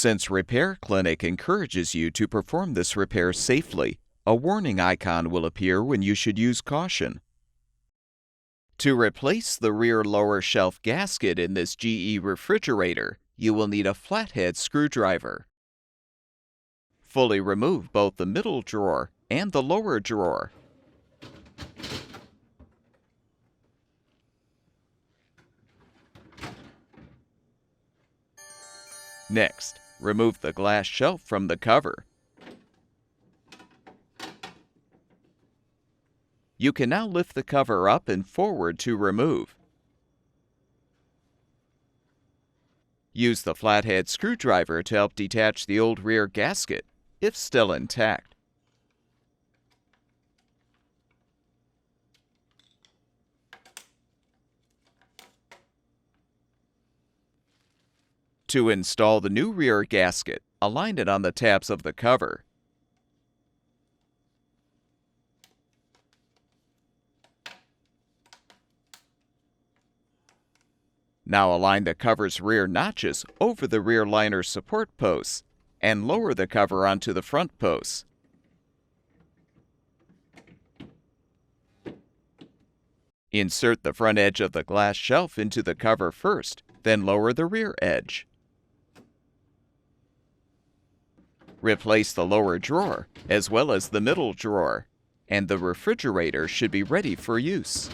Since Repair Clinic encourages you to perform this repair safely, a warning icon will appear when you should use caution. To replace the rear lower shelf gasket in this GE refrigerator, you will need a flathead screwdriver. Fully remove both the middle drawer and the lower drawer. Next, remove the glass shelf from the cover. You can now lift the cover up and forward to remove. Use the flathead screwdriver to help detach the old rear gasket, if still intact. To install the new rear gasket, align it on the tabs of the cover. Now align the cover's rear notches over the rear liner support posts and lower the cover onto the front posts. Insert the front edge of the glass shelf into the cover first, then lower the rear edge. Replace the lower drawer as well as the middle drawer, and the refrigerator should be ready for use.